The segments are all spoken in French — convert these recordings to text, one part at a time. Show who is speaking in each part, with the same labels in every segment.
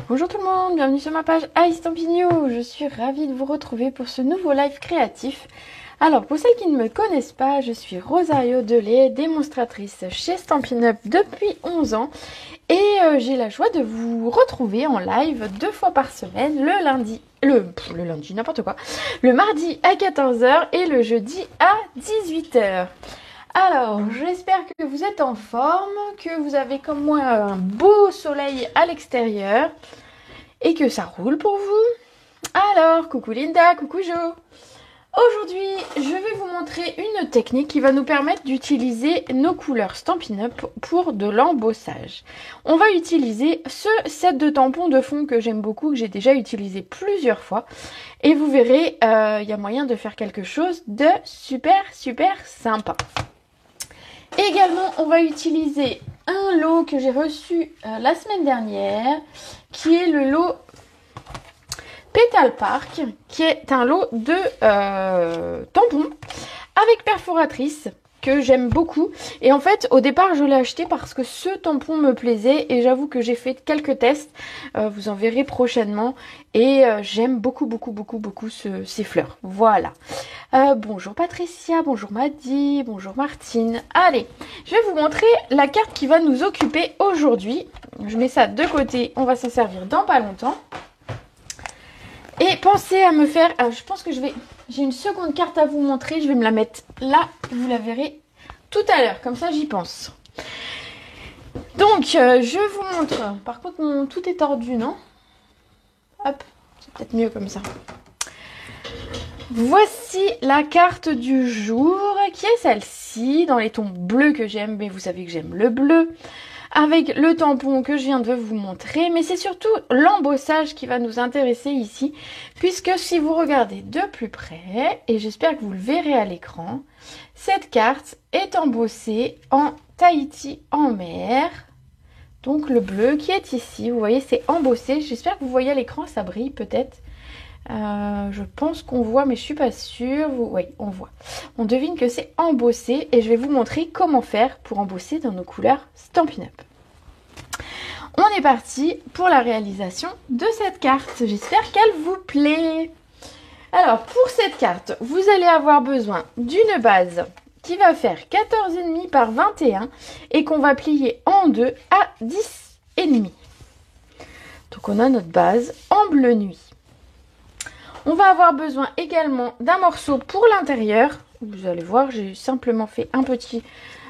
Speaker 1: Bonjour tout le monde, bienvenue sur ma page iStampin'You. Je suis ravie de vous retrouver pour ce nouveau live créatif. Alors pour celles qui ne me connaissent pas, je suis Rosario Delay, démonstratrice chez Stampin' Up depuis 11 ans. Et j'ai la joie de vous retrouver en live 2 fois par semaine, le lundi, n'importe quoi, le mardi à 14 h et le jeudi à 18 h. Alors, j'espère que vous êtes en forme, que vous avez comme moi un beau soleil à l'extérieur et que ça roule pour vous. Alors, coucou Linda, coucou Jo. Aujourd'hui, je vais vous montrer une technique qui va nous permettre d'utiliser nos couleurs Stampin' Up pour de l'embossage. On va utiliser ce set de tampons de fond que j'aime beaucoup, que j'ai déjà utilisé plusieurs fois. Et vous verrez, il y a moyen de faire quelque chose de super sympa. Également, on va utiliser un lot que j'ai reçu la semaine dernière, qui est le lot Petal Park, qui est un lot de tampons avec perforatrice que j'aime beaucoup. Et en fait, au départ, je l'ai acheté parce que ce tampon me plaisait et j'avoue que j'ai fait quelques tests. Vous en verrez prochainement. Et j'aime beaucoup ces fleurs. Voilà. Bonjour Patricia, bonjour Maddy, bonjour Martine. Allez, je vais vous montrer la carte qui va nous occuper aujourd'hui. Je mets ça de côté, on va s'en servir dans pas longtemps. Et pensez à me faire... je pense que j'ai une seconde carte à vous montrer. Je vais me la mettre là. Vous la verrez tout à l'heure. Comme ça, j'y pense. Donc, je vous montre. Par contre, tout est tordu, non? Hop, c'est peut-être mieux comme ça. Voici la carte du jour, qui est celle-ci, dans les tons bleus que j'aime. Mais vous savez que j'aime le bleu. Avec le tampon que je viens de vous montrer, mais c'est surtout l'embossage qui va nous intéresser ici, puisque si vous regardez de plus près, et j'espère que vous le verrez à l'écran, cette carte est embossée en Tahiti en mer, donc le bleu qui est ici, vous voyez c'est embossé, j'espère que vous voyez à l'écran, ça brille peut-être. Je pense qu'on voit, mais je suis pas sûre. Oui, on voit. On devine que c'est embossé et je vais vous montrer comment faire pour embosser dans nos couleurs Stampin' Up. On est parti pour la réalisation de cette carte. J'espère qu'elle vous plaît. Alors, pour cette carte, vous allez avoir besoin d'une base qui va faire 14,5 par 21 et qu'on va plier en deux à 10,5. Donc, on a notre base en bleu nuit. On va avoir besoin également d'un morceau pour l'intérieur. Vous allez voir, j'ai simplement fait un petit...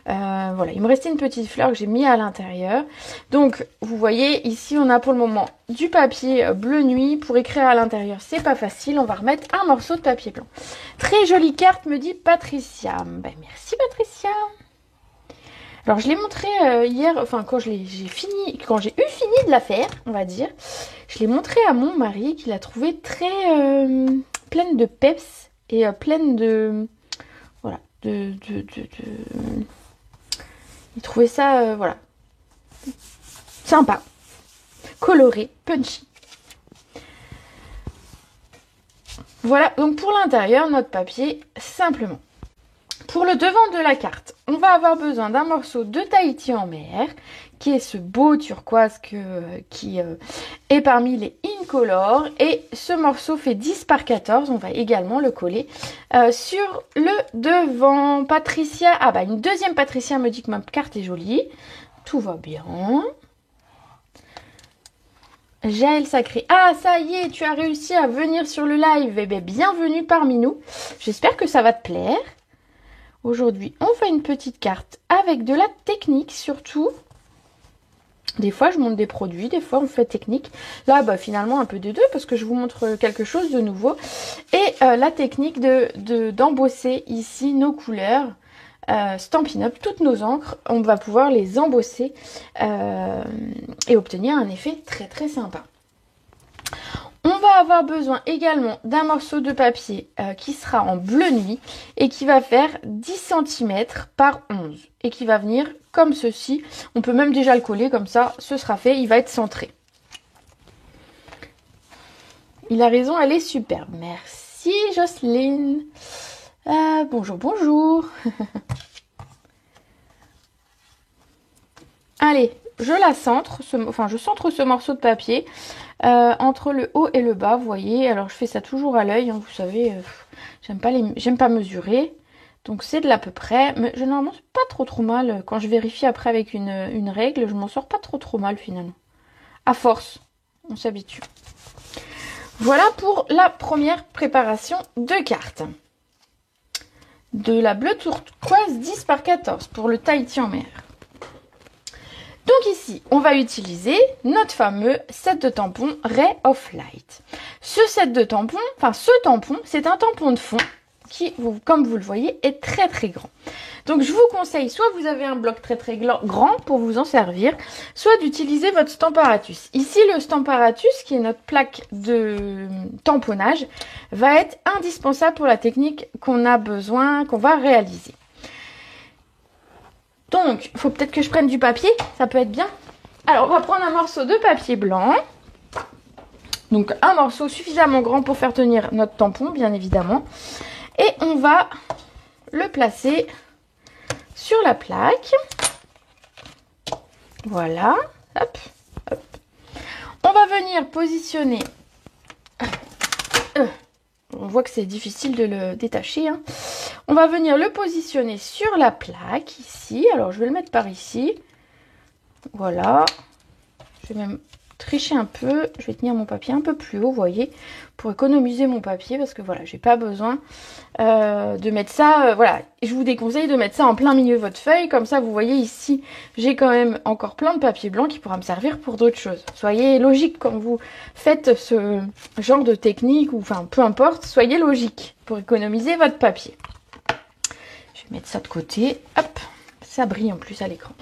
Speaker 1: voilà, il me restait une petite fleur que j'ai mis à l'intérieur. Donc, vous voyez, ici, on a pour le moment du papier bleu nuit. Pour écrire à l'intérieur, c'est pas facile. On va remettre un morceau de papier blanc. Très jolie carte, me dit Patricia. Ben, merci Patricia. Alors, je l'ai montré hier, enfin, quand j'ai eu fini de la faire, on va dire. Je l'ai montré à mon mari qui l'a trouvé très pleine de peps et pleine de... Voilà, il trouvait ça, voilà, sympa, coloré, punchy. Voilà, donc pour l'intérieur, notre papier, simplement. Pour le devant de la carte, on va avoir besoin d'un morceau de Tahiti en mer, qui est ce beau turquoise qui est parmi les Incolor. Et ce morceau fait 10 par 14, on va également le coller sur le devant. Patricia, ah bah une deuxième Patricia me dit que ma carte est jolie. Tout va bien. Jaël Sacré, ah ça y est, tu as réussi à venir sur le live. Eh bien, bienvenue parmi nous. J'espère que ça va te plaire. Aujourd'hui, on fait une petite carte avec de la technique surtout. Des fois, je montre des produits, des fois, on fait technique. Là, bah, finalement, un peu des deux parce que je vous montre quelque chose de nouveau. Et la technique d'embosser ici nos couleurs Stampin' Up, toutes nos encres, on va pouvoir les embosser et obtenir un effet très sympa. On va avoir besoin également d'un morceau de papier qui sera en bleu nuit et qui va faire 10 cm par 11 et qui va venir comme ceci. On peut même déjà le coller comme ça, ce sera fait, il va être centré. Il a raison, elle est superbe. Merci Jocelyne. Bonjour. Allez, je la centre, je centre ce morceau de papier entre le haut et le bas, vous voyez. Alors je fais ça toujours à l'œil, hein, vous savez, j'aime pas mesurer. Donc c'est de l'à peu près, mais généralement c'est pas trop mal. Quand je vérifie après avec une règle, je m'en sors pas trop mal finalement. À force, on s'habitue. Voilà pour la première préparation de cartes. De la bleue turquoise 10 par 14 pour le Tahiti en mer. Donc ici, on va utiliser notre fameux set de tampons Ray of Light. Ce set de tampons, ce tampon, c'est un tampon de fond qui, comme vous le voyez, est très grand. Donc je vous conseille, soit vous avez un bloc très grand pour vous en servir, soit d'utiliser votre Stamparatus. Ici, le Stamparatus, qui est notre plaque de tamponnage, va être indispensable pour la technique qu'on a besoin, qu'on va réaliser. Donc, il faut peut-être que je prenne du papier, ça peut être bien. Alors, on va prendre un morceau de papier blanc. Donc, un morceau suffisamment grand pour faire tenir notre tampon, bien évidemment. Et on va le placer sur la plaque. Voilà. Hop, hop. On va venir positionner. On voit que c'est difficile de le détacher. Hein. On va venir le positionner sur la plaque, ici. Alors, je vais le mettre par ici. Voilà. Je vais même tricher un peu. Je vais tenir mon papier un peu plus haut, vous voyez, pour économiser mon papier. Parce que, voilà, j'ai pas besoin de mettre ça... voilà, je vous déconseille de mettre ça en plein milieu de votre feuille. Comme ça, vous voyez ici, j'ai quand même encore plein de papier blanc qui pourra me servir pour d'autres choses. Soyez logique quand vous faites ce genre de technique, ou enfin, peu importe, soyez logique pour économiser votre papier. Je vais mettre ça de côté. Hop, ça brille en plus à l'écran.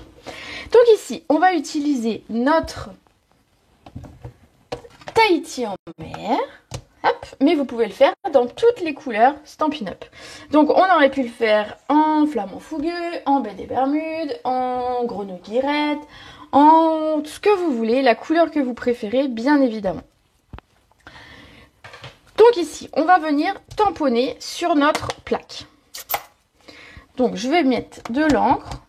Speaker 1: Donc ici, on va utiliser notre Tahiti en mer. Hop, mais vous pouvez le faire dans toutes les couleurs Stampin' Up. Donc on aurait pu le faire en flamand fougueux, en baie des Bermudes, en grenouille guirette, en ce que vous voulez, la couleur que vous préférez, bien évidemment. Donc ici, on va venir tamponner sur notre plaque. Donc je vais mettre de l'encre.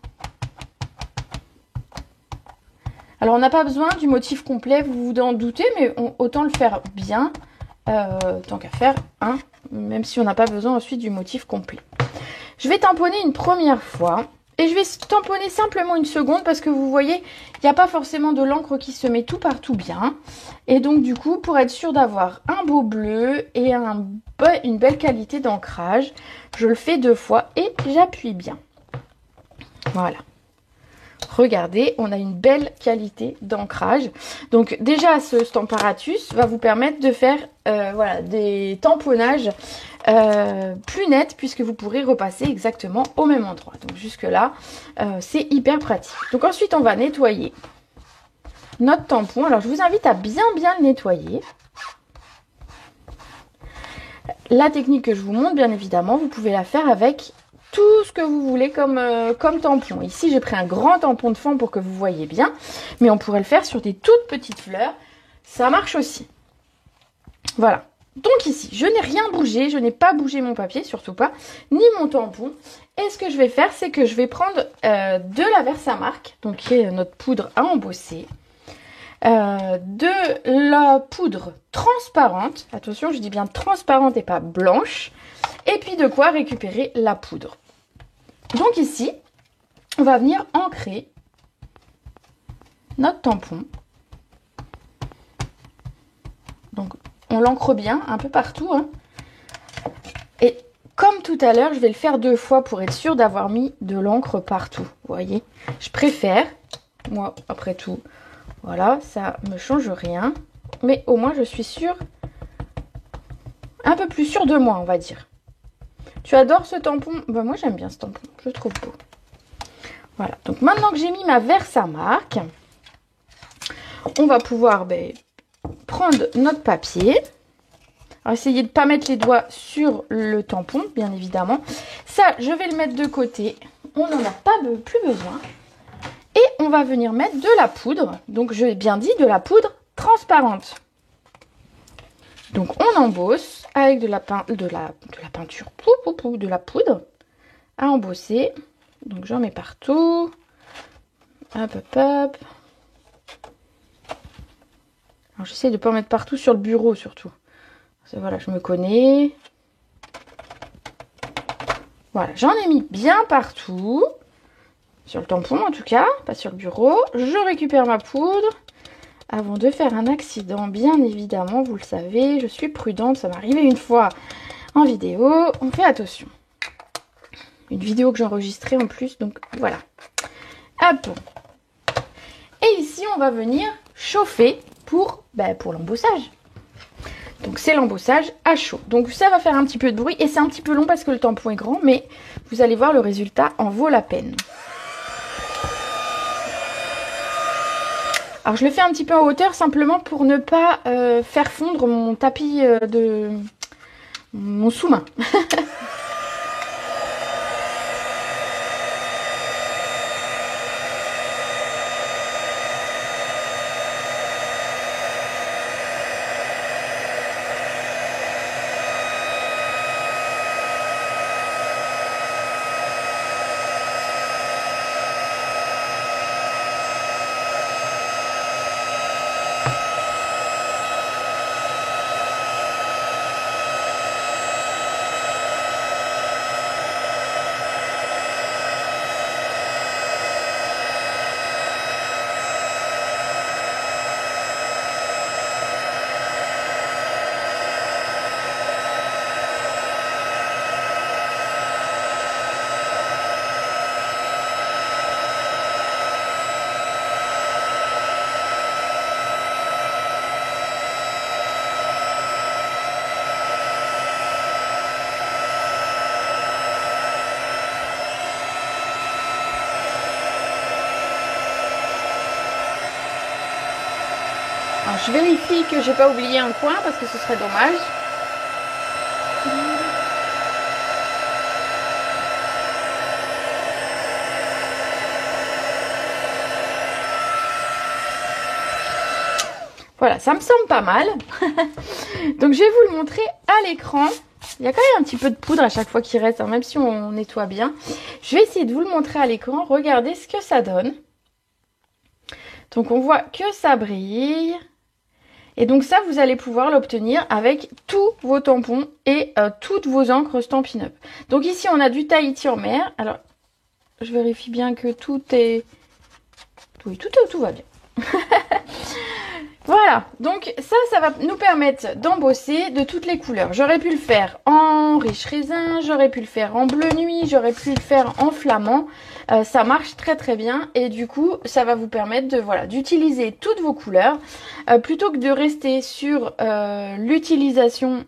Speaker 1: Alors on n'a pas besoin du motif complet, vous vous en doutez, mais autant le faire bien, tant qu'à faire, hein, même si on n'a pas besoin ensuite du motif complet. Je vais tamponner une première fois, et je vais tamponner simplement une seconde, parce que vous voyez, il n'y a pas forcément de l'encre qui se met tout partout bien. Et donc du coup, pour être sûr d'avoir un beau bleu et une belle qualité d'ancrage, je le fais 2 fois et j'appuie bien. Voilà. Regardez, on a une belle qualité d'ancrage. Donc déjà, ce Stamparatus va vous permettre de faire voilà, des tamponnages plus nets, puisque vous pourrez repasser exactement au même endroit. Donc jusque là, c'est hyper pratique. Donc ensuite, on va nettoyer notre tampon. Alors je vous invite à bien le nettoyer. La technique que je vous montre, bien évidemment, vous pouvez la faire avec tout ce que vous voulez comme tampon. Ici, j'ai pris un grand tampon de fond pour que vous voyez bien, mais on pourrait le faire sur des toutes petites fleurs. Ça marche aussi. Voilà. Donc ici, je n'ai rien bougé, je n'ai pas bougé mon papier, surtout pas, ni mon tampon. Et ce que je vais faire, c'est que je vais prendre de la Versamark, donc qui est notre poudre à embosser, de la poudre transparente, attention, je dis bien transparente et pas blanche, et puis de quoi récupérer la poudre. Donc ici, on va venir ancrer notre tampon. Donc on l'ancre bien un peu partout, hein. Et comme tout à l'heure, je vais le faire 2 fois pour être sûr d'avoir mis de l'encre partout. Vous voyez, je préfère, moi après tout, voilà, ça me change rien, mais au moins je suis sûre, un peu plus sûre de moi, on va dire. Tu adores ce tampon? Ben, moi j'aime bien ce tampon, je le trouve beau. Voilà, donc maintenant que j'ai mis ma Versamark, on va pouvoir prendre notre papier. Alors essayez de ne pas mettre les doigts sur le tampon, bien évidemment. Ça, je vais le mettre de côté, on n'en a pas plus besoin. Et on va venir mettre de la poudre, donc je l'ai bien dit, de la poudre transparente. Donc on embosse avec de la peinture, de la poudre à embosser. Donc j'en mets partout. Hop, hop, hop. Alors j'essaie de ne pas en mettre partout sur le bureau surtout. Voilà, je me connais. Voilà, j'en ai mis bien partout. Sur le tampon en tout cas, pas sur le bureau. Je récupère ma poudre. Avant de faire un accident, bien évidemment, vous le savez, je suis prudente. Ça m'est arrivé une fois en vidéo. On fait attention. Une vidéo que j'ai enregistrée en plus, donc voilà. Hop. Et ici, on va venir chauffer pour l'embossage. Donc c'est l'embossage à chaud. Donc ça va faire un petit peu de bruit et c'est un petit peu long parce que le tampon est grand, mais vous allez voir, le résultat en vaut la peine. Alors je le fais un petit peu en hauteur simplement pour ne pas faire fondre mon tapis de mon sous-main. Alors, je vérifie que j'ai pas oublié un coin parce que ce serait dommage. Voilà, ça me semble pas mal. Donc je vais vous le montrer à l'écran. Il y a quand même un petit peu de poudre à chaque fois qu'il reste, hein, même si on nettoie bien. Je vais essayer de vous le montrer à l'écran. Regardez ce que ça donne. Donc on voit que ça brille. Et donc ça, vous allez pouvoir l'obtenir avec tous vos tampons et toutes vos encres Stampin' Up. Donc ici, on a du Tahiti en mer. Alors, je vérifie bien que tout est... Oui, tout va bien. Voilà, donc ça va nous permettre d'embosser de toutes les couleurs. J'aurais pu le faire en riche raisin, j'aurais pu le faire en bleu nuit, j'aurais pu le faire en flamand. Ça marche très très bien et du coup ça va vous permettre de d'utiliser toutes vos couleurs plutôt que de rester sur l'utilisation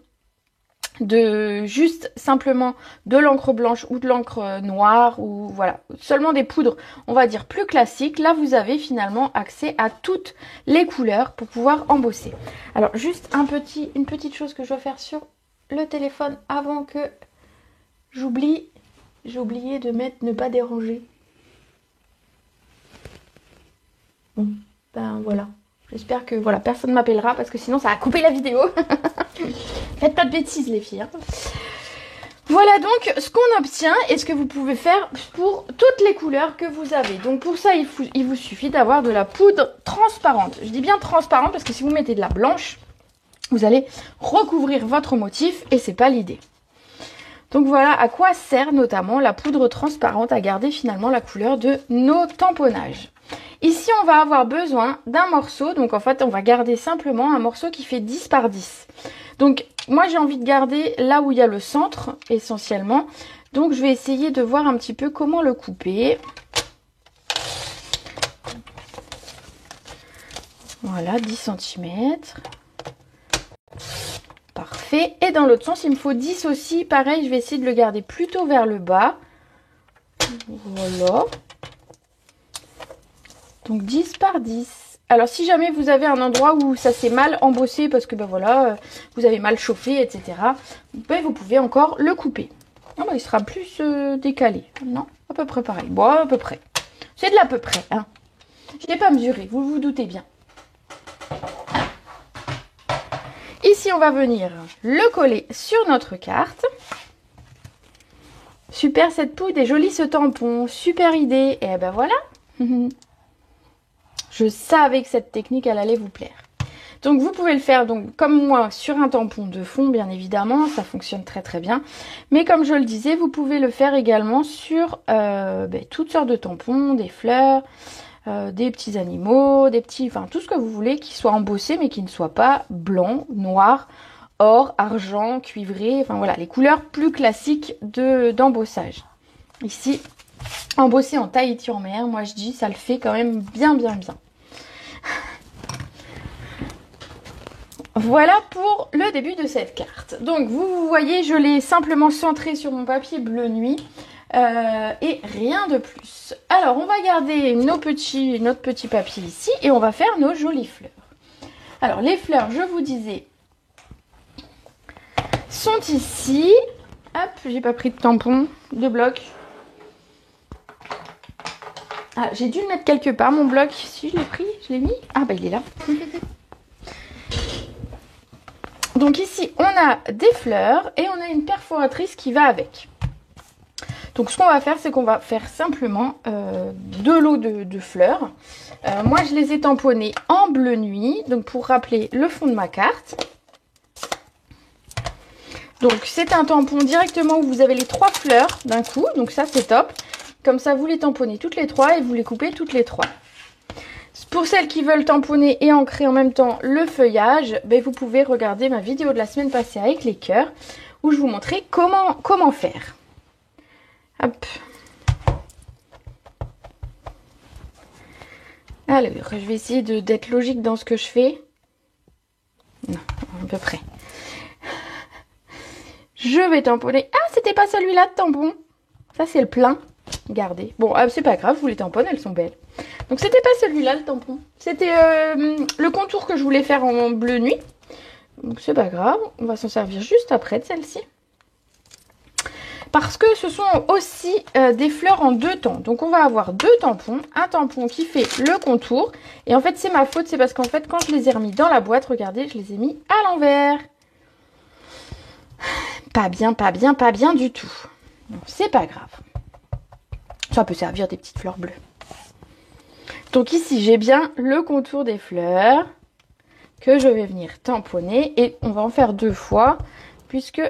Speaker 1: de juste simplement de l'encre blanche ou de l'encre noire ou voilà, seulement des poudres on va dire plus classiques. Là vous avez finalement accès à toutes les couleurs pour pouvoir embosser. Alors juste une petite chose que je dois faire sur le téléphone avant que j'oublie. J'ai oublié de mettre ne pas déranger. Bon, ben voilà. J'espère que voilà, personne ne m'appellera parce que sinon ça va couper la vidéo. Faites pas de bêtises les filles. Hein. Voilà donc ce qu'on obtient et ce que vous pouvez faire pour toutes les couleurs que vous avez. Donc pour ça, il vous suffit d'avoir de la poudre transparente. Je dis bien transparente parce que si vous mettez de la blanche, vous allez recouvrir votre motif et c'est pas l'idée. Donc voilà à quoi sert notamment la poudre transparente à garder finalement la couleur de nos tamponnages. Ici, on va avoir besoin d'un morceau. Donc, en fait, on va garder simplement un morceau qui fait 10 par 10. Donc, moi, j'ai envie de garder là où il y a le centre, essentiellement. Donc, je vais essayer de voir un petit peu comment le couper. Voilà, 10 cm. Parfait. Et dans l'autre sens, il me faut 10 aussi. Pareil, je vais essayer de le garder plutôt vers le bas. Voilà. Donc 10 par 10. Alors si jamais vous avez un endroit où ça s'est mal embossé parce que ben voilà, vous avez mal chauffé, etc. Ben vous pouvez encore le couper. Ah ben, il sera plus décalé. Non, à peu près pareil. Bon, à peu près. C'est de l'à peu près. Hein. Je n'ai pas mesuré, vous vous doutez bien. Ici, on va venir le coller sur notre carte. Super cette poudre et joli ce tampon. Super idée. Et ben voilà. Je savais que cette technique, elle allait vous plaire. Donc vous pouvez le faire donc comme moi sur un tampon de fond, bien évidemment, ça fonctionne très très bien. Mais comme je le disais, vous pouvez le faire également sur toutes sortes de tampons, des fleurs, des petits animaux, des petits, enfin tout ce que vous voulez qui soit embossé mais qui ne soit pas blanc, noir, or, argent, cuivré, enfin voilà, les couleurs plus classiques d'embossage. Ici, embossé en Tahiti en mer, moi je dis ça le fait quand même bien bien bien. Voilà pour le début de cette carte. Donc vous voyez, je l'ai simplement centré sur mon papier bleu nuit et rien de plus. Alors on va garder notre petit papier ici et on va faire nos jolies fleurs. Alors les fleurs, je vous disais, sont ici. Hop, j'ai pas pris de tampon, de bloc. Ah, j'ai dû le mettre quelque part, mon bloc. Si, je l'ai pris, je l'ai mis. Ah, bah il est là. Donc ici, on a des fleurs et on a une perforatrice qui va avec. Donc ce qu'on va faire, c'est qu'on va faire simplement de l'eau de fleurs. Moi, je les ai tamponnées en bleu nuit, donc pour rappeler le fond de ma carte. Donc c'est un tampon directement où vous avez les 3 fleurs d'un coup, donc ça c'est top. Comme ça, vous les tamponnez toutes les 3 et vous les coupez toutes les 3. Pour celles qui veulent tamponner et ancrer en même temps le feuillage, ben vous pouvez regarder ma vidéo de la semaine passée avec les cœurs, où je vous montrais comment faire. Hop. Alors, je vais essayer d'être logique dans ce que je fais. Non, à peu près. Je vais tamponner. Ah, c'était pas celui-là de tampon. Ça, c'est le plein. Regardez. Bon, c'est pas grave, je vous les tamponne, elles sont belles. Donc, c'était pas celui-là, le tampon. C'était le contour que je voulais faire en bleu nuit. Donc, c'est pas grave. On va s'en servir juste après de celle-ci. Parce que ce sont aussi des fleurs en 2 temps. Donc, on va avoir 2 tampons. Un tampon qui fait le contour. Et en fait, c'est ma faute. C'est parce qu'en fait, quand je les ai remis dans la boîte, regardez, je les ai mis à l'envers. Pas bien, pas bien, pas bien du tout. Donc, c'est pas grave. Ça peut servir des petites fleurs bleues. Donc ici, j'ai bien le contour des fleurs que je vais venir tamponner. Et on va en faire 2 fois puisque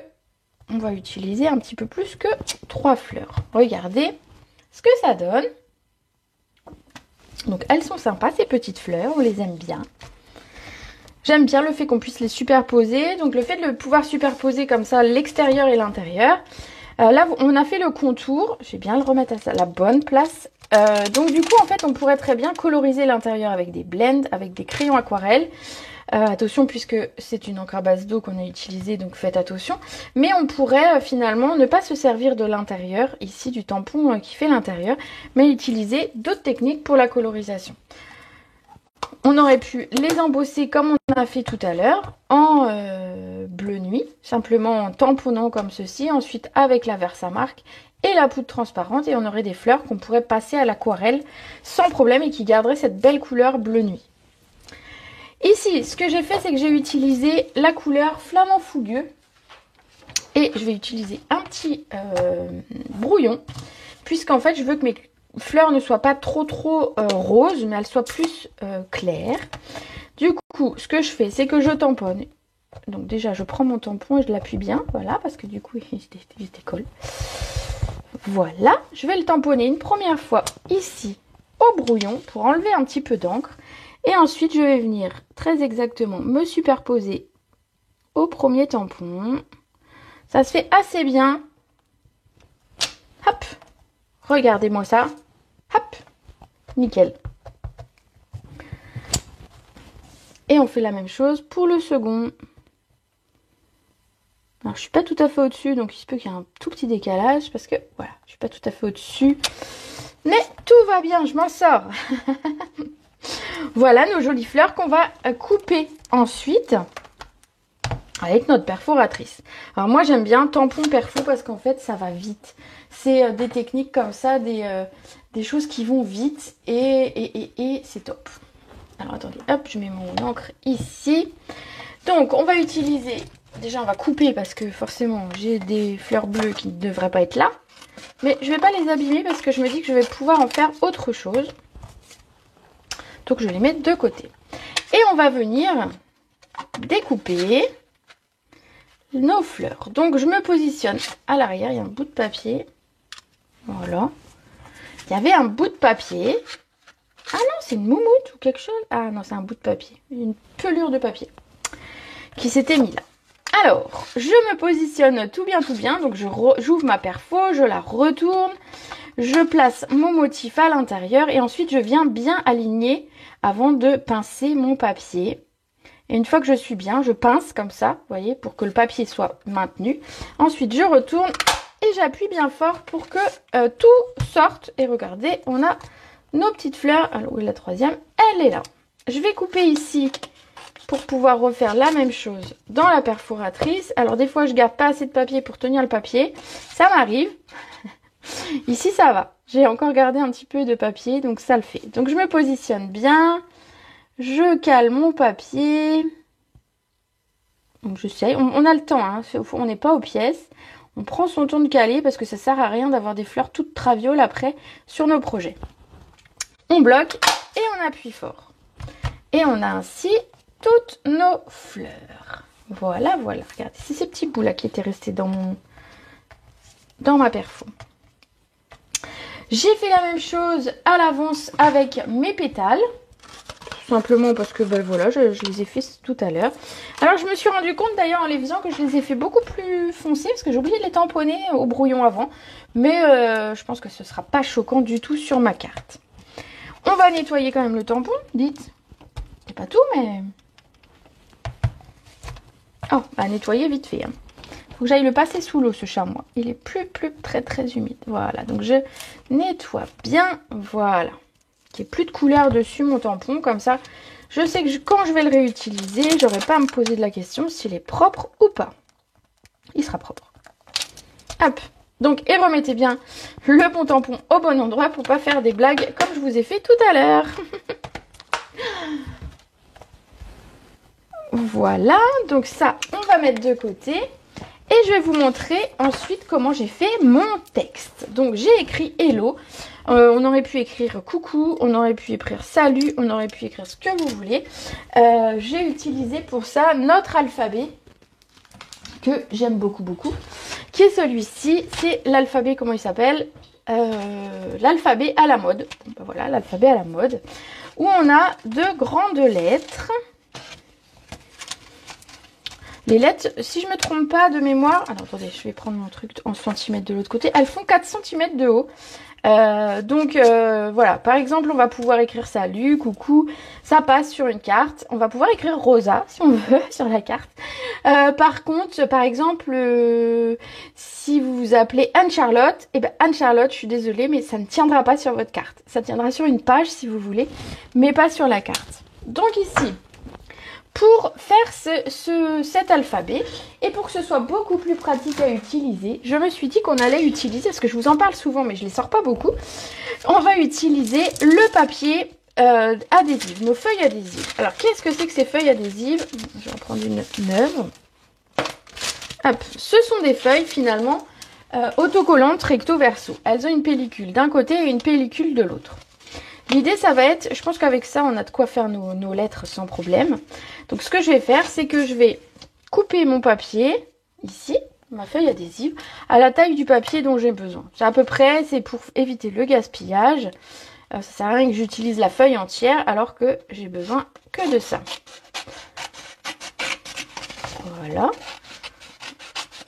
Speaker 1: on va utiliser un petit peu plus que 3 fleurs. Regardez ce que ça donne. Donc elles sont sympas ces petites fleurs, on les aime bien. J'aime bien le fait qu'on puisse les superposer. Donc le fait de pouvoir superposer comme ça l'extérieur et l'intérieur. Là, on a fait le contour. Je vais bien le remettre à la bonne place. Donc du coup, en fait, on pourrait très bien coloriser l'intérieur avec des blends, avec des crayons aquarelles. Attention, puisque c'est une encre à base d'eau qu'on a utilisée, donc faites attention. Mais on pourrait finalement ne pas se servir de l'intérieur, ici du tampon qui fait l'intérieur, mais utiliser d'autres techniques pour la colorisation. On aurait pu les embosser comme on a fait tout à l'heure, en bleu nuit, simplement en tamponnant comme ceci, ensuite avec la Versamark et la poudre transparente, et on aurait des fleurs qu'on pourrait passer à l'aquarelle sans problème et qui garderaient cette belle couleur bleu nuit. Ici, ce que j'ai fait, c'est que j'ai utilisé la couleur Flamant Fougueux et je vais utiliser un petit brouillon, puisqu'en fait, je veux que mes fleurs ne soient pas trop roses, mais elles soient plus claires. Du coup, ce que je fais, c'est que je tamponne. Donc déjà, je prends mon tampon et je l'appuie bien, voilà, parce que du coup, il se décolle. Voilà, je vais le tamponner une première fois ici au brouillon pour enlever un petit peu d'encre. Et ensuite, je vais venir très exactement me superposer au premier tampon. Ça se fait assez bien. Hop, regardez-moi ça. Hop, nickel. Et on fait la même chose pour le second. Alors, je suis pas tout à fait au-dessus, donc il se peut qu'il y ait un tout petit décalage parce que, voilà, je suis pas tout à fait au-dessus. Mais tout va bien, je m'en sors. Voilà nos jolies fleurs qu'on va couper ensuite avec notre perforatrice. Alors moi, j'aime bien tampon perfo parce qu'en fait, ça va vite. C'est des techniques comme ça, des choses qui vont vite et c'est top. Alors, attendez, hop, je mets mon encre ici. Donc, on va utiliser... Déjà, on va couper parce que forcément, j'ai des fleurs bleues qui ne devraient pas être là. Mais je ne vais pas les abîmer parce que je me dis que je vais pouvoir en faire autre chose. Donc, je les mets de côté. Et on va venir découper nos fleurs. Donc je me positionne à l'arrière, il y a un bout de papier. Voilà. Il y avait un bout de papier. Ah non, c'est une moumoute ou quelque chose. Ah non, c'est un bout de papier. Une pelure de papier qui s'était mis là. Alors, je me positionne tout bien. Donc j'ouvre ma perfo, je la retourne. Je place mon motif à l'intérieur et ensuite je viens bien aligner avant de pincer mon papier. Et une fois que je suis bien, je pince comme ça, vous voyez, pour que le papier soit maintenu. Ensuite, je retourne et j'appuie bien fort pour que tout sorte. Et regardez, on a nos petites fleurs. Alors, où est la troisième? Elle est là. Je vais couper ici pour pouvoir refaire la même chose dans la perforatrice. Alors, des fois, je garde pas assez de papier pour tenir le papier. Ça m'arrive. Ici, ça va. J'ai encore gardé un petit peu de papier, donc ça le fait. Donc, je me positionne bien. Je cale mon papier. Donc, j'essaye. On a le temps, hein. On n'est pas aux pièces. On prend son temps de caler parce que ça sert à rien d'avoir des fleurs toutes travioles après sur nos projets. On bloque et on appuie fort. Et on a ainsi toutes nos fleurs. Voilà. Regardez, c'est ces petits bouts là qui étaient restés dans ma perfo. J'ai fait la même chose à l'avance avec mes pétales. Tout simplement parce que ben voilà, je les ai fait tout à l'heure. Alors je me suis rendu compte d'ailleurs en les faisant que je les ai fait beaucoup plus foncés parce que j'ai oublié de les tamponner au brouillon avant. Mais je pense que ce ne sera pas choquant du tout sur ma carte. On va nettoyer quand même le tampon, dites. C'est pas tout, mais... Oh, bah nettoyer vite fait. Hein. Faut que j'aille le passer sous l'eau, ce chamois. Il est plus très humide. Voilà, donc je nettoie bien. Voilà. Qu'il n'y ait plus de couleur dessus mon tampon. Comme ça, je sais que quand je vais le réutiliser, j'aurai pas à me poser de la question s'il est propre ou pas. Il sera propre. Hop. Donc, et remettez bien le bon tampon au bon endroit pour pas faire des blagues comme je vous ai fait tout à l'heure. Voilà, donc ça, on va mettre de côté. Et je vais vous montrer ensuite comment j'ai fait mon texte. Donc, j'ai écrit hello. On aurait pu écrire coucou, on aurait pu écrire salut, on aurait pu écrire ce que vous voulez. J'ai utilisé pour ça notre alphabet que j'aime beaucoup, qui est celui-ci. C'est l'alphabet, comment il s'appelle? L'alphabet à la mode. Ben voilà, l'alphabet à la mode. Où on a de grandes lettres. Les lettres, si je ne me trompe pas de mémoire... Alors, attendez, je vais prendre mon truc en centimètres de l'autre côté. Elles font 4 cm de haut. Voilà, par exemple, on va pouvoir écrire salut, coucou, ça passe sur une carte. On va pouvoir écrire Rosa, si on veut, sur la carte. Par contre, par exemple, si vous vous appelez Anne-Charlotte, eh ben Anne-Charlotte, je suis désolée, mais ça ne tiendra pas sur votre carte. Ça tiendra sur une page, si vous voulez, mais pas sur la carte. Donc ici... Pour faire cet alphabet et pour que ce soit beaucoup plus pratique à utiliser, je me suis dit qu'on allait utiliser, parce que je vous en parle souvent mais je ne les sors pas beaucoup, on va utiliser le papier adhésif, nos feuilles adhésives. Alors qu'est-ce que c'est que ces feuilles adhésives? Je vais en prendre une neuve. Hop, ce sont des feuilles finalement autocollantes recto verso. Elles ont une pellicule d'un côté et une pellicule de l'autre. L'idée, ça va être, je pense qu'avec ça, on a de quoi faire nos lettres sans problème. Donc, ce que je vais faire, c'est que je vais couper mon papier, ici, ma feuille adhésive, à la taille du papier dont j'ai besoin. C'est à peu près, c'est pour éviter le gaspillage. Ça sert à rien que j'utilise la feuille entière, alors que j'ai besoin que de ça. Voilà.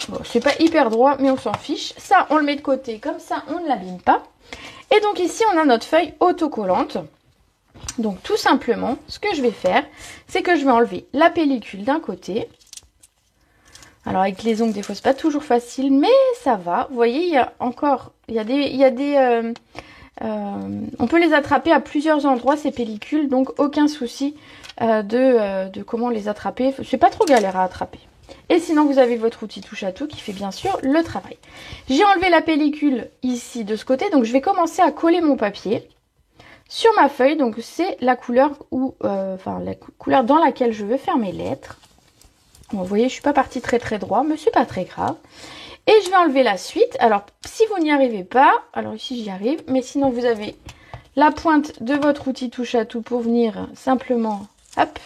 Speaker 1: Bon, c'est pas hyper droit, mais on s'en fiche. Ça, on le met de côté, comme ça, on ne l'abîme pas. Et donc ici, on a notre feuille autocollante. Donc tout simplement, ce que je vais faire, c'est que je vais enlever la pellicule d'un côté. Alors avec les ongles, des fois, c'est pas toujours facile, mais ça va. Vous voyez, il y a encore, on peut les attraper à plusieurs endroits, ces pellicules, donc aucun souci de comment les attraper. C'est pas trop galère à attraper. Et sinon, vous avez votre outil touche à tout qui fait bien sûr le travail. J'ai enlevé la pellicule ici de ce côté, donc je vais commencer à coller mon papier sur ma feuille. Donc c'est la couleur la couleur dans laquelle je veux faire mes lettres. Bon, vous voyez, je suis pas partie très droit, mais c'est pas très grave. Et je vais enlever la suite. Alors, si vous n'y arrivez pas, alors ici j'y arrive, mais sinon vous avez la pointe de votre outil touche à tout pour venir simplement, hop,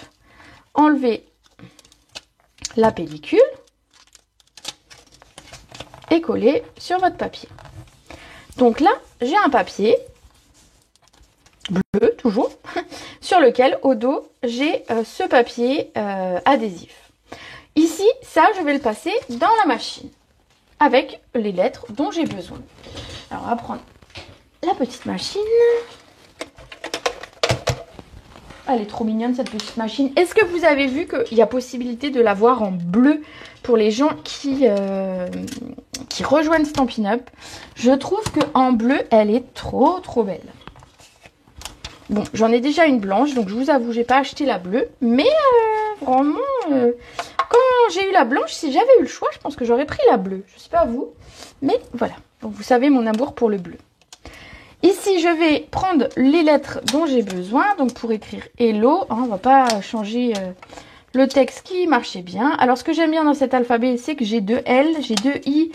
Speaker 1: enlever la pellicule et coller sur votre papier. Donc là, j'ai un papier bleu, toujours, sur lequel, au dos, j'ai ce papier adhésif. Ici, ça, je vais le passer dans la machine avec les lettres dont j'ai besoin. Alors, on va prendre la petite machine. Elle est trop mignonne, cette petite machine. Est-ce que vous avez vu qu'il y a possibilité de la voir en bleu pour les gens qui rejoignent Stampin' Up? Je trouve qu'en bleu, elle est trop belle. Bon, j'en ai déjà une blanche, donc je vous avoue, j'ai pas acheté la bleue. Mais vraiment, quand j'ai eu la blanche, si j'avais eu le choix, je pense que j'aurais pris la bleue. Je sais pas vous, mais voilà. Donc vous savez mon amour pour le bleu. Ici, je vais prendre les lettres dont j'ai besoin. Donc pour écrire Hello, hein, on va pas changer le texte qui marchait bien. Alors ce que j'aime bien dans cet alphabet, c'est que j'ai 2 L, j'ai 2 I,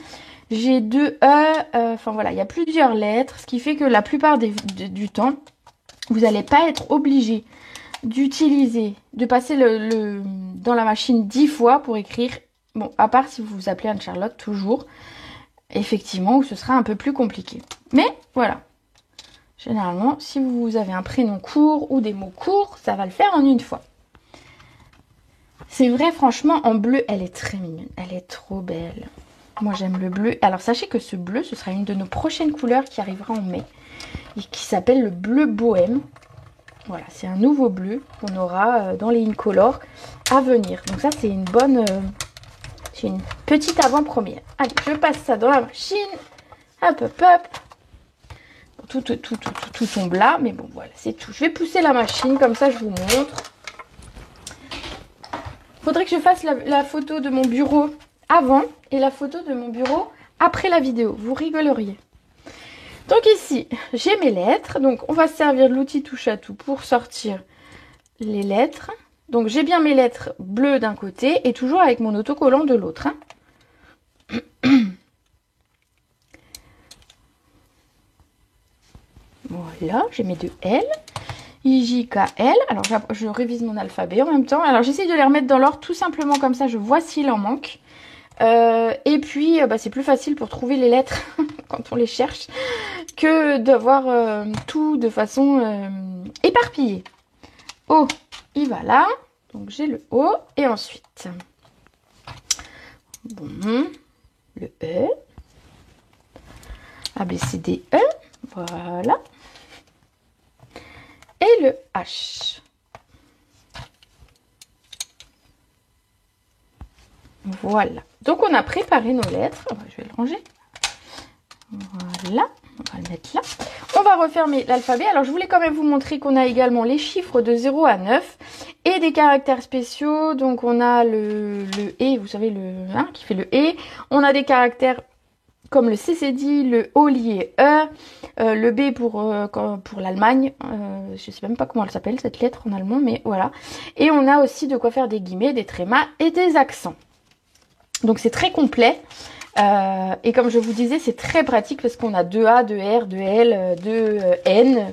Speaker 1: j'ai 2 E. Enfin voilà, il y a plusieurs lettres, ce qui fait que la plupart du temps, vous n'allez pas être obligé d'utiliser, de passer dans la machine 10 fois pour écrire. Bon, à part si vous vous appelez Anne-Charlotte, toujours. Effectivement, où ce sera un peu plus compliqué. Mais voilà. Généralement, si vous avez un prénom court ou des mots courts, ça va le faire en une fois. C'est vrai, franchement, en bleu, elle est très mignonne. Elle est trop belle. Moi, j'aime le bleu. Alors, sachez que ce bleu, ce sera une de nos prochaines couleurs qui arrivera en mai. Et qui s'appelle le bleu bohème. Voilà, c'est un nouveau bleu qu'on aura dans les Incolor à venir. Donc ça, c'est une bonne... c'est une petite avant-première. Allez, je passe ça dans la machine. Hop, hop, hop. Tout tombe là, mais bon, voilà, c'est tout. Je vais pousser la machine, comme ça, je vous montre. Faudrait que je fasse la photo de mon bureau avant et la photo de mon bureau après la vidéo. Vous rigoleriez. Donc ici, j'ai mes lettres. Donc, on va se servir de l'outil touche à tout pour sortir les lettres. Donc, j'ai bien mes lettres bleues d'un côté et toujours avec mon autocollant de l'autre. Hein. Voilà, j'ai mes 2 L. IJKL. Alors, je révise mon alphabet en même temps. Alors, j'essaie de les remettre dans l'ordre tout simplement comme ça. Je vois s'il en manque. Et puis, c'est plus facile pour trouver les lettres quand on les cherche que d'avoir tout de façon éparpillée. O, il va là. Donc, j'ai le O. Et ensuite, bon, le E. A, B, C, D, E. Voilà. Et le H. Voilà. Donc, on a préparé nos lettres. Je vais le ranger. Voilà. On va le mettre là. On va refermer l'alphabet. Alors, je voulais quand même vous montrer qu'on a également les chiffres de 0 à 9 et des caractères spéciaux. Donc, on a le E, vous savez, le 1 qui fait le E. On a des caractères comme le CCD, le O lié E, le B pour l'Allemagne. Je sais même pas comment elle s'appelle cette lettre en allemand, mais voilà. Et on a aussi de quoi faire des guillemets, des trémas et des accents. Donc c'est très complet. Et comme je vous disais, c'est très pratique parce qu'on a 2 A, 2 R, 2 L, 2 N.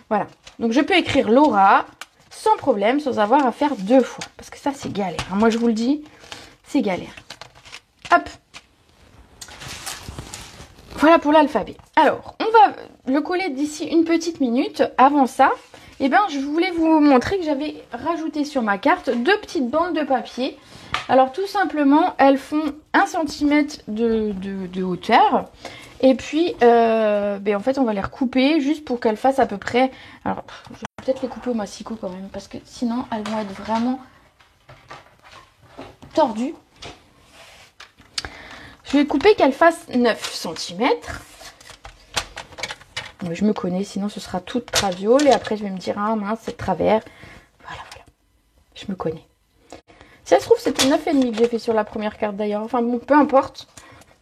Speaker 1: Voilà. Donc je peux écrire Laura sans problème, sans avoir à faire 2 fois. Parce que ça, c'est galère. Moi, je vous le dis, c'est galère. Hop. Voilà pour l'alphabet. Alors, on va le coller d'ici une petite minute. Avant ça, je voulais vous montrer que j'avais rajouté sur ma carte 2 petites bandes de papier. Alors, tout simplement, elles font 1 cm de hauteur. Et puis, en fait, on va les recouper juste pour qu'elles fassent à peu près... Alors, je vais peut-être les couper au massicot quand même, parce que sinon, elles vont être vraiment tordues. Je vais couper qu'elle fasse 9 cm. Je me connais, sinon ce sera toute traviole. Et après, je vais me dire, ah mince, c'est de travers. Voilà. Je me connais. Si ça se trouve, c'était 9,5 que j'ai fait sur la première carte d'ailleurs. Enfin bon, peu importe.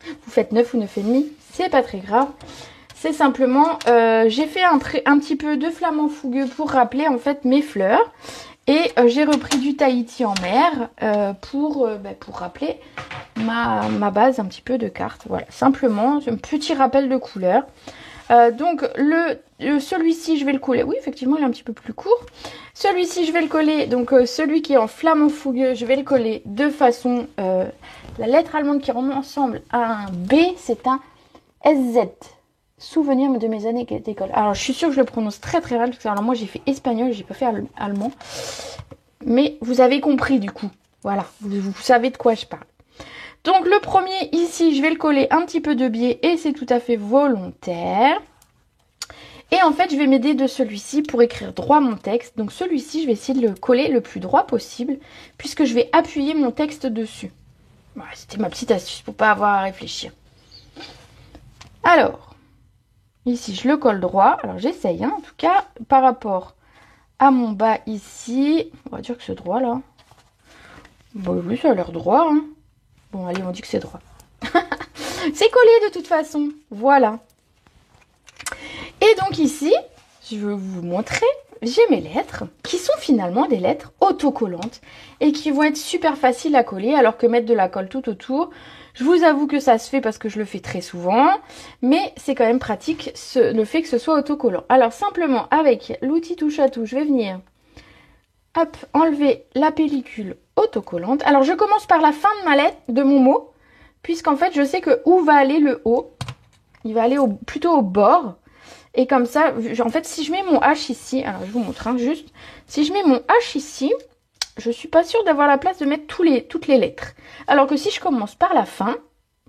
Speaker 1: Vous faites 9 ou 9,5, c'est pas très grave. C'est simplement, j'ai fait un petit peu de flamant fougueux pour rappeler en fait mes fleurs. Et j'ai repris du Tahiti en mer pour rappeler ma base un petit peu de cartes. Voilà, simplement, un petit rappel de couleur. Donc celui-ci, je vais le coller. Oui, effectivement, il est un petit peu plus court. Celui-ci, je vais le coller. Donc celui qui est en flamant fougueux, je vais le coller de façon... la lettre allemande qui ressemble à un B, c'est un SZ. Souvenir de mes années d'école. Alors, je suis sûre que je le prononce très très mal, parce que alors, moi, j'ai fait espagnol, j'ai pas fait allemand. Mais vous avez compris, du coup. Voilà, vous savez de quoi je parle. Donc, le premier, ici, je vais le coller un petit peu de biais, et c'est tout à fait volontaire. Et en fait, je vais m'aider de celui-ci pour écrire droit mon texte. Donc, celui-ci, je vais essayer de le coller le plus droit possible, puisque je vais appuyer mon texte dessus. Voilà, c'était ma petite astuce pour pas avoir à réfléchir. Alors... Ici, je le colle droit. Alors, j'essaye, hein, en tout cas, par rapport à mon bas ici. On va dire que c'est droit, là. Bon, oui, ça a l'air droit. Hein. Bon, allez, on dit que c'est droit. C'est collé de toute façon. Voilà. Et donc ici, je vais vous montrer, j'ai mes lettres qui sont finalement des lettres autocollantes et qui vont être super faciles à coller alors que mettre de la colle tout autour... Je vous avoue que ça se fait parce que je le fais très souvent, mais c'est quand même pratique le fait que ce soit autocollant. Alors simplement avec l'outil touche à tout, je vais venir hop, enlever la pellicule autocollante. Alors je commence par la fin de ma lettre, de mon mot, puisqu'en fait je sais que où va aller le haut. Il va aller plutôt au bord. Et comme ça, en fait si je mets mon H ici, alors je vous montre hein, juste, si je mets mon H ici... Je suis pas sûre d'avoir la place de mettre toutes les lettres. Alors que si je commence par la fin,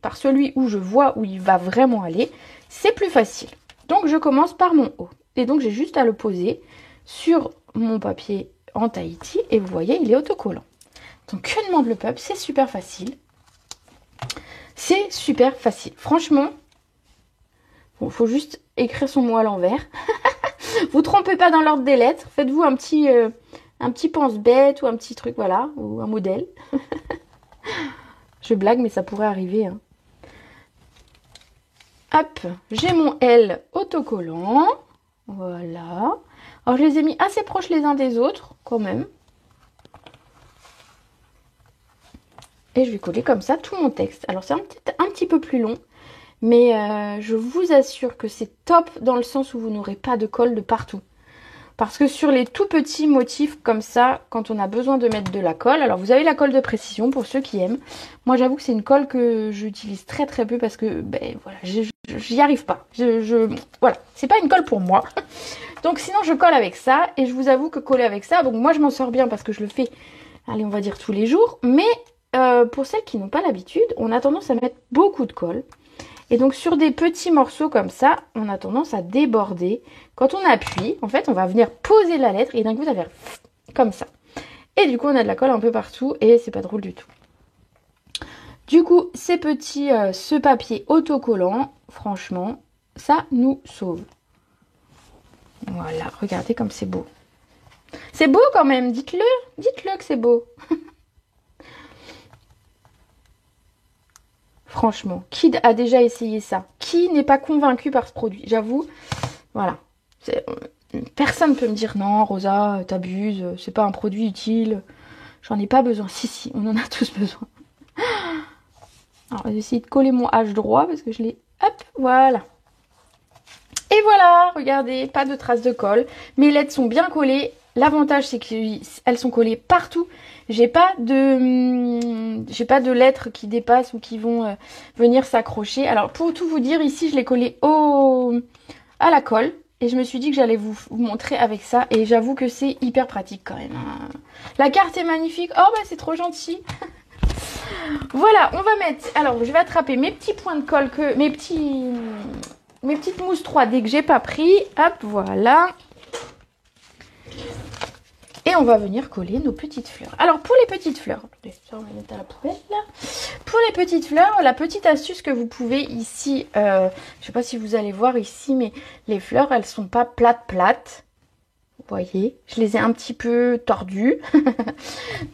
Speaker 1: par celui où je vois où il va vraiment aller, c'est plus facile. Donc je commence par mon haut. Et donc j'ai juste à le poser sur mon papier en Tahiti. Et vous voyez, il est autocollant. Donc que demande le peuple? C'est super facile. C'est super facile. Franchement, il faut juste écrire son mot à l'envers. Vous trompez pas dans l'ordre des lettres. Faites-vous un petit pense-bête ou un petit truc, voilà, ou un modèle. Je blague, mais ça pourrait arriver. Hein. Hop, j'ai mon L autocollant. Voilà. Alors, je les ai mis assez proches les uns des autres, quand même. Et je vais coller comme ça tout mon texte. Alors, c'est un petit peu plus long. Mais je vous assure que c'est top dans le sens où vous n'aurez pas de colle de partout. Parce que sur les tout petits motifs comme ça, quand on a besoin de mettre de la colle, alors vous avez la colle de précision pour ceux qui aiment. Moi j'avoue que c'est une colle que j'utilise très très peu parce que ben voilà, j'y arrive pas. Voilà, c'est pas une colle pour moi. Donc sinon je colle avec ça et je vous avoue que coller avec ça, donc moi je m'en sors bien parce que je le fais, allez on va dire tous les jours. Mais pour celles qui n'ont pas l'habitude, on a tendance à mettre beaucoup de colle. Et donc sur des petits morceaux comme ça, on a tendance à déborder. Quand on appuie, en fait, on va venir poser la lettre et d'un coup, ça va faire comme ça. Et du coup, on a de la colle un peu partout et c'est pas drôle du tout. Du coup, ce papier autocollant, franchement, ça nous sauve. Voilà, regardez comme c'est beau. C'est beau quand même, dites-le que c'est beau. Franchement, qui a déjà essayé ça? Qui n'est pas convaincu par ce produit? J'avoue, voilà. Personne ne peut me dire non, Rosa, t'abuses, c'est pas un produit utile. J'en ai pas besoin. Si, on en a tous besoin. Alors, je vais essayer de coller mon H droit parce que je l'ai... Hop, voilà. Et voilà, regardez, pas de traces de colle. Mes lettres sont bien collées. L'avantage, c'est qu'elles sont collées partout. J'ai pas de lettres qui dépassent ou qui vont venir s'accrocher. Alors, pour tout vous dire, ici, je l'ai collé à la colle. Et je me suis dit que j'allais vous montrer avec ça. Et j'avoue que c'est hyper pratique quand même. La carte est magnifique. Oh, bah, c'est trop gentil. Voilà, on va mettre... Alors, je vais attraper mes petits points de colle, mes petites mousses 3D que j'ai pas pris. Hop, voilà. Et on va venir coller nos petites fleurs. Alors, pour les petites fleurs, ça on va mettre à la poubelle là. Pour les petites fleurs, la petite astuce que vous pouvez ici, je sais pas si vous allez voir ici, mais les fleurs, elles sont pas plates. Vous voyez, je les ai un petit peu tordues.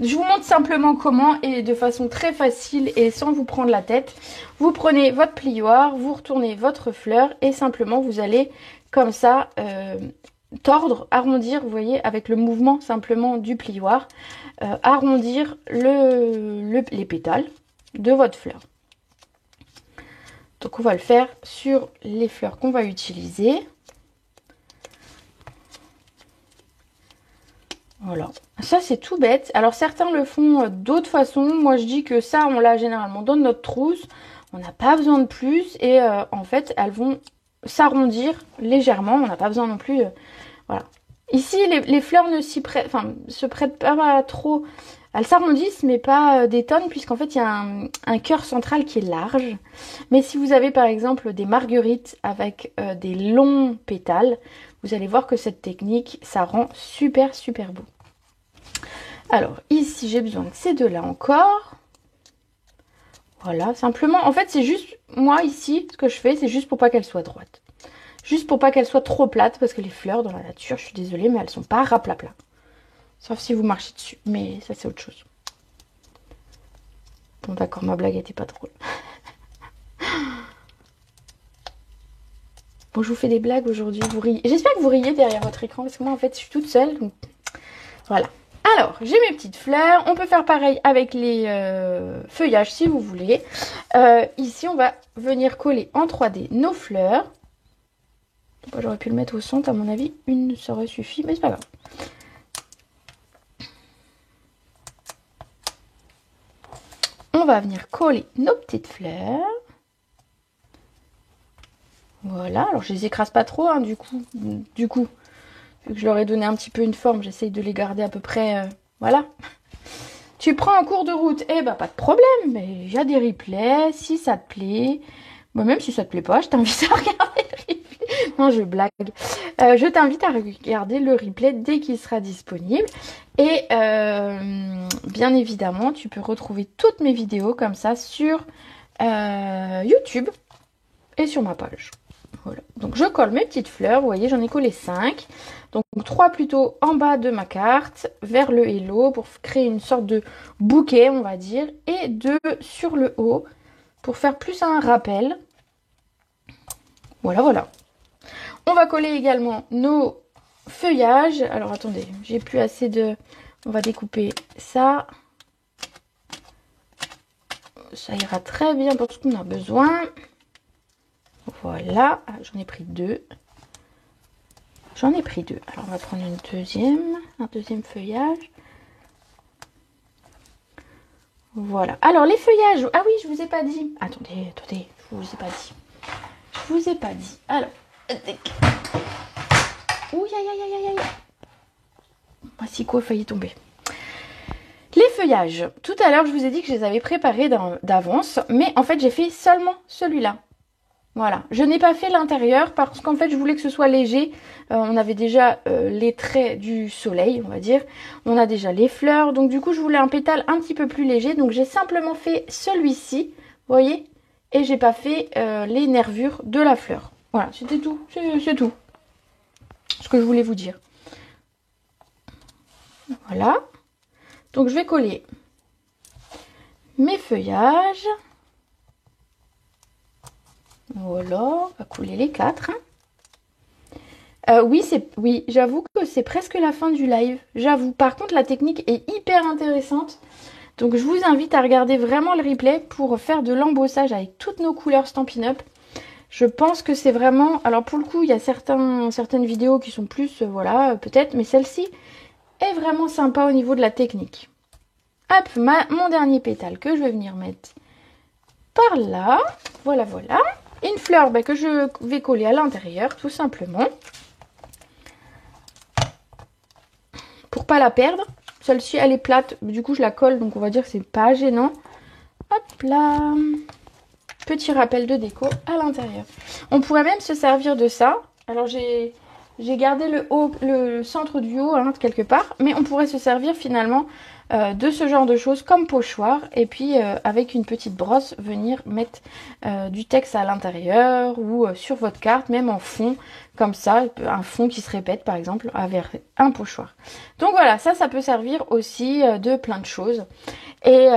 Speaker 1: Je vous montre simplement comment, et de façon très facile et sans vous prendre la tête. Vous prenez votre plioir, vous retournez votre fleur et simplement vous allez comme ça... tordre, arrondir, vous voyez, avec le mouvement simplement du plioir, arrondir les pétales de votre fleur. Donc on va le faire sur les fleurs qu'on va utiliser. Voilà, ça c'est tout bête. Alors certains le font d'autres façons. Moi je dis que ça on l'a généralement dans notre trousse. On n'a pas besoin de plus et en fait elles vont s'arrondir légèrement. On n'a pas besoin non plus. Voilà. Ici les fleurs ne se prêtent pas trop. Elles s'arrondissent mais pas des tonnes puisqu'en fait il y a un cœur central qui est large. Mais si vous avez par exemple des marguerites avec des longs pétales, vous allez voir que cette technique, ça rend super super beau. Alors ici j'ai besoin de ces deux-là encore. Voilà, simplement, en fait c'est juste, moi ici, ce que je fais, c'est juste pour pas qu'elle soit droite. Juste pour pas qu'elle soit trop plate, parce que les fleurs dans la nature, je suis désolée, mais elles sont pas raplapla. Sauf si vous marchez dessus, mais ça c'est autre chose. Bon d'accord, ma blague était pas drôle. Bon, je vous fais des blagues aujourd'hui, vous riez. J'espère que vous riez derrière votre écran, parce que moi en fait je suis toute seule, donc voilà. Alors, j'ai mes petites fleurs. On peut faire pareil avec les feuillages si vous voulez. Ici, on va venir coller en 3D nos fleurs. J'aurais pu le mettre au centre, à mon avis. Une, ça aurait suffi, mais c'est pas grave. On va venir coller nos petites fleurs. Voilà. Alors, je les écrase pas trop, hein, du coup. Vu que je leur ai donné un petit peu une forme, j'essaye de les garder à peu près, voilà. Tu prends en cours de route, eh ben pas de problème, mais il y a des replays, si ça te plaît. Moi même si ça te plaît pas, je t'invite à regarder le replay. Non, je blague. Je t'invite à regarder le replay dès qu'il sera disponible. Et bien évidemment, tu peux retrouver toutes mes vidéos comme ça sur YouTube et sur ma page. Voilà. Donc je colle mes petites fleurs, vous voyez j'en ai collé 5. Donc 3 plutôt en bas de ma carte, vers le hello pour créer une sorte de bouquet on va dire. Et 2 sur le haut pour faire plus un rappel. Voilà, voilà. On va coller également nos feuillages. Alors attendez, j'ai plus assez de... On va découper ça. Ça ira très bien pour ce qu'on a besoin. Voilà, j'en ai pris 2. J'en ai pris 2. Alors on va prendre un deuxième feuillage. Voilà. Alors les feuillages. Ah oui, je vous ai pas dit. Attendez, je vous ai pas dit. Je vous ai pas dit. Alors. Ouh, aïe. Voici quoi, failli tomber. Les feuillages. Tout à l'heure, je vous ai dit que je les avais préparés d'avance. Mais en fait, j'ai fait seulement celui-là. Voilà, je n'ai pas fait l'intérieur parce qu'en fait je voulais que ce soit léger. On avait déjà les traits du soleil, on va dire. On a déjà les fleurs, donc du coup je voulais un pétale un petit peu plus léger. Donc j'ai simplement fait celui-ci, vous voyez. Et j'ai pas fait les nervures de la fleur. Voilà, c'était tout, c'est tout. Ce que je voulais vous dire. Voilà. Donc je vais coller mes feuillages. Voilà, on va coller les 4. Oui, j'avoue que c'est presque la fin du live. J'avoue. Par contre, la technique est hyper intéressante. Donc, je vous invite à regarder vraiment le replay pour faire de l'embossage avec toutes nos couleurs Stampin' Up. Je pense que c'est vraiment... Alors, pour le coup, il y a certaines vidéos qui sont plus... voilà, peut-être. Mais celle-ci est vraiment sympa au niveau de la technique. Hop, mon dernier pétale que je vais venir mettre par là. Voilà, voilà. Une fleur que je vais coller à l'intérieur, tout simplement. Pour pas la perdre. Celle-ci, elle est plate. Du coup, je la colle. Donc, on va dire que c'est pas gênant. Hop là. Petit rappel de déco à l'intérieur. On pourrait même se servir de ça. Alors, j'ai gardé le centre du haut, hein, quelque part. Mais on pourrait se servir finalement de ce genre de choses comme pochoir. Et puis, avec une petite brosse, venir mettre du texte à l'intérieur ou sur votre carte, même en fond, comme ça. Un fond qui se répète, par exemple, avec un pochoir. Donc voilà, ça peut servir aussi de plein de choses. Et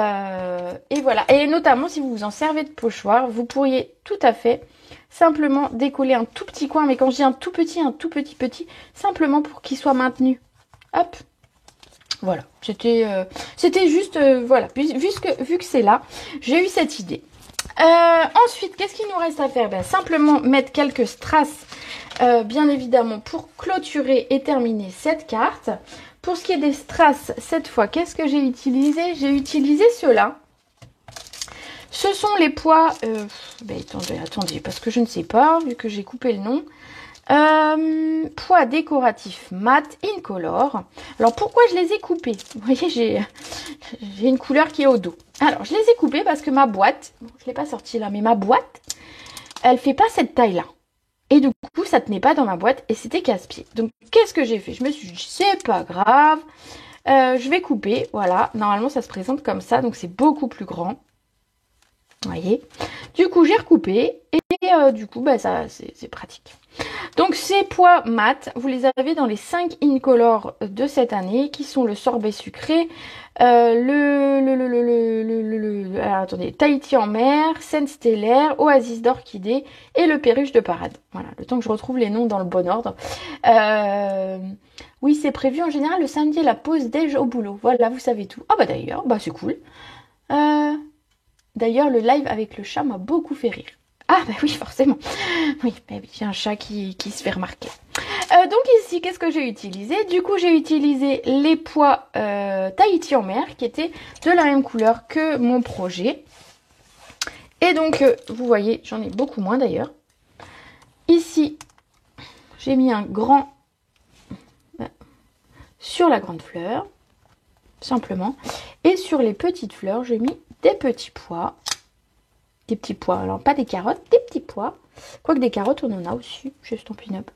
Speaker 1: voilà. Et notamment, si vous vous en servez de pochoir, vous pourriez tout à fait simplement décoller un tout petit coin. Mais quand je dis un tout petit, simplement pour qu'il soit maintenu. Hop. Voilà, c'était juste, voilà, vu que c'est là, j'ai eu cette idée. Ensuite, qu'est-ce qu'il nous reste à faire? Ben, simplement mettre quelques strass, bien évidemment, pour clôturer et terminer cette carte. Pour ce qui est des strass, cette fois, qu'est-ce que j'ai utilisé? J'ai utilisé ceux-là. Ce sont les poids... ben, attendez, parce que je ne sais pas, vu que j'ai coupé le nom. Poids décoratifs mat incolore. Alors pourquoi je les ai coupés? Vous voyez, j'ai une couleur qui est au dos. Alors je les ai coupés parce que ma boîte, bon, je ne l'ai pas sortie là, mais ma boîte, elle fait pas cette taille là. Et du coup ça tenait pas dans ma boîte et c'était casse-pied. Donc qu'est-ce que j'ai fait? Je me suis dit c'est pas grave, je vais couper. Voilà, normalement ça se présente comme ça, donc c'est beaucoup plus grand. Vous voyez, du coup j'ai recoupé et du coup bah, ça c'est pratique. Donc ces pois mat, vous les avez dans les 5 incolores de cette année qui sont le sorbet sucré, alors, attendez, Tahiti en mer, Seine stellaire, Oasis d'orchidée et le perruche de parade. Voilà, le temps que je retrouve les noms dans le bon ordre. Oui, c'est prévu en général le samedi la pause déj au boulot. Voilà, vous savez tout. Ah bah d'ailleurs, bah c'est cool. D'ailleurs, le live avec le chat m'a beaucoup fait rire. Ah bah oui, forcément. Oui, bah oui, j'ai un chat qui se fait remarquer. Donc ici, qu'est-ce que j'ai utilisé? Du coup, j'ai utilisé les pois Tahiti en mer, qui étaient de la même couleur que mon projet. Et donc, vous voyez, j'en ai beaucoup moins d'ailleurs. Ici, j'ai mis un grand sur la grande fleur, simplement. Et sur les petites fleurs, j'ai mis des petits pois. Des petits pois, alors pas des carottes, des petits pois. Quoique des carottes, on en a aussi chez Stampin' Up.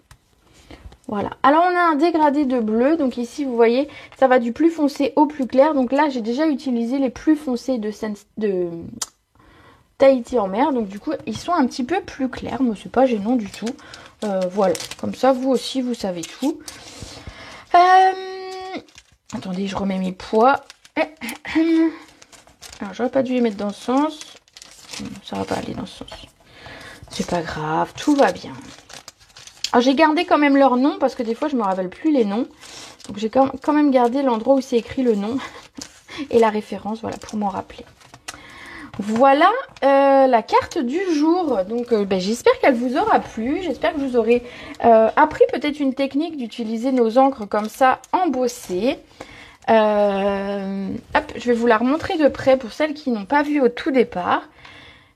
Speaker 1: Voilà. Alors on a un dégradé de bleu. Donc ici, vous voyez, ça va du plus foncé au plus clair. Donc là, j'ai déjà utilisé les plus foncés de Tahiti en mer. Donc du coup, ils sont un petit peu plus clairs. Mais c'est pas gênant du tout. Voilà. Comme ça, vous aussi, vous savez tout. Attendez, je remets mes pois. Alors, j'aurais pas dû les mettre dans ce sens. Ça va pas aller dans ce sens. C'est pas grave, tout va bien. Alors j'ai gardé quand même leur nom parce que des fois je me rappelle plus les noms. Donc j'ai quand même gardé l'endroit où c'est écrit le nom et la référence, voilà, pour m'en rappeler. Voilà la carte du jour. Donc ben, j'espère qu'elle vous aura plu. J'espère que vous aurez appris peut-être une technique d'utiliser nos encres comme ça embossées. Hop, je vais vous la remontrer de près pour celles qui n'ont pas vu au tout départ.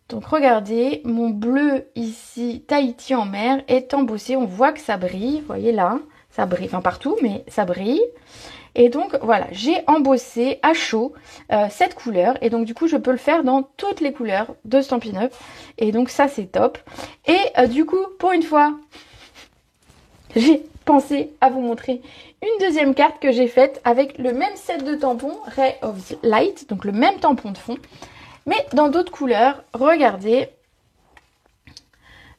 Speaker 1: Donc regardez, mon bleu ici, Tahiti en mer, est embossé. On voit que ça brille, vous voyez là, ça brille, enfin partout, mais ça brille. Et donc voilà, j'ai embossé à chaud cette couleur. Et donc du coup, je peux le faire dans toutes les couleurs de Stampin' Up. Et donc ça, c'est top. Et du coup, pour une fois, j'ai pensé à vous montrer une deuxième carte que j'ai faite avec le même set de tampons, Ray of Light, donc le même tampon de fond. Mais dans d'autres couleurs, regardez.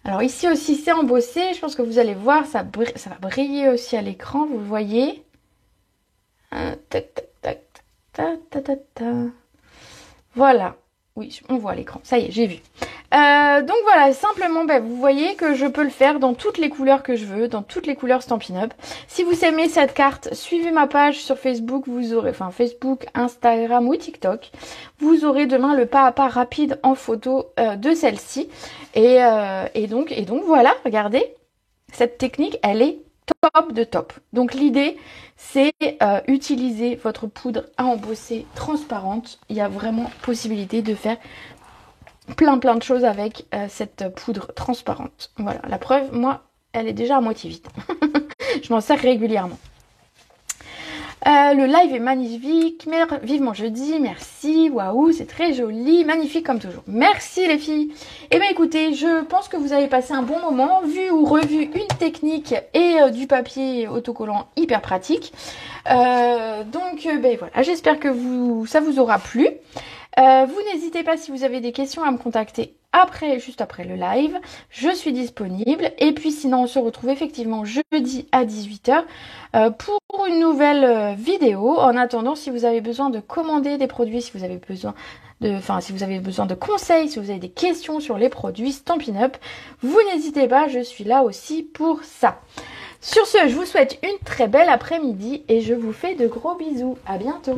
Speaker 1: Alors ici aussi c'est embossé, je pense que vous allez voir, ça va briller aussi à l'écran, vous le voyez. Tac, tac, tac, tac, tac, tac, tac. Voilà, oui, on voit à l'écran, ça y est, j'ai vu. Donc voilà, simplement, ben, vous voyez que je peux le faire dans toutes les couleurs que je veux, dans toutes les couleurs Stampin' Up. Si vous aimez cette carte, suivez ma page sur Facebook, vous aurez, enfin Facebook, Instagram ou TikTok. Vous aurez demain le pas à pas rapide en photo de celle-ci. Et donc voilà, regardez, cette technique, elle est top de top. Donc l'idée, c'est utiliser votre poudre à embosser transparente. Il y a vraiment possibilité de faire plein de choses avec cette poudre transparente. Voilà, la preuve, moi, elle est déjà à moitié vide. Je m'en sers régulièrement. Le live est magnifique, mais vivement jeudi, merci, waouh, c'est très joli, magnifique comme toujours. Merci les filles. Et bien écoutez, je pense que vous avez passé un bon moment, vu ou revu une technique et du papier autocollant hyper pratique. Donc ben voilà, j'espère que ça vous aura plu. Vous n'hésitez pas si vous avez des questions à me contacter juste après le live. Je suis disponible. Et puis sinon, on se retrouve effectivement jeudi à 18 h pour une nouvelle vidéo. En attendant, si vous avez besoin de commander des produits, si vous avez besoin de conseils, si vous avez des questions sur les produits Stampin' Up, vous n'hésitez pas, je suis là aussi pour ça. Sur ce, je vous souhaite une très belle après-midi et je vous fais de gros bisous. À bientôt.